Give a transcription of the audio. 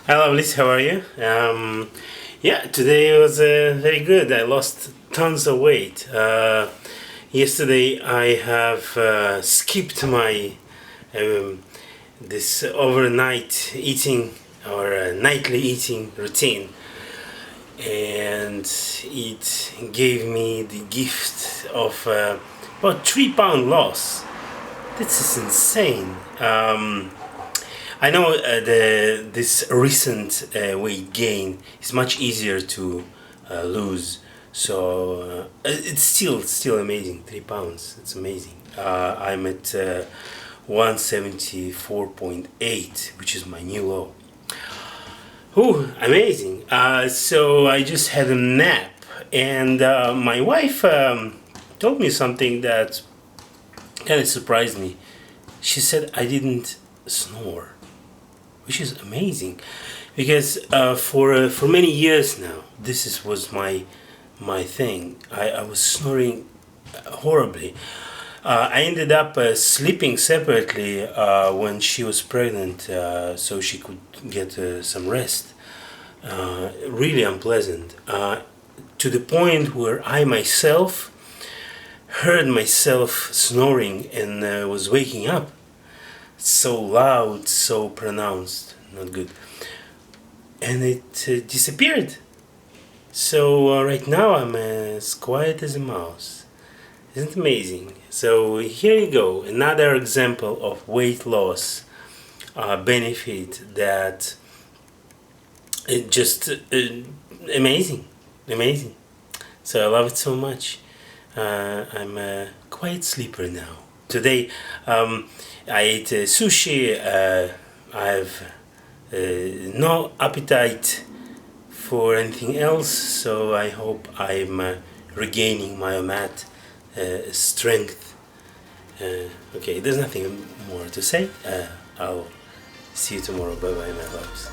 Hello, Liz. How are you? Yeah, today was very good. I lost tons of weight. Yesterday I have skipped my this overnight eating or nightly eating routine, and it gave me the gift of about 3 pound loss. This is insane. I know this recent weight gain is much easier to lose, so it's still amazing. 3 pounds, it's amazing. I'm at 174.8, which is my new low. Ooh, amazing. So I just had a nap, and my wife told me something that kind of surprised me. She said I didn't snore, which is amazing, because for many years now was my thing. I was snoring horribly. I ended up sleeping separately when she was pregnant, so she could get some rest. Really unpleasant, to the point where I myself heard myself snoring and was waking up. So loud, so pronounced, not good. And it disappeared. So right now I'm as quiet as a mouse. Isn't it amazing? So here you go, another example of weight loss benefit that it just amazing. So I love it so much. I'm a quiet sleeper now. Today I ate sushi. I have no appetite for anything else, so I hope I'm regaining my OMAD strength. Okay, there's nothing more to say. I'll see you tomorrow. Bye bye, my loves.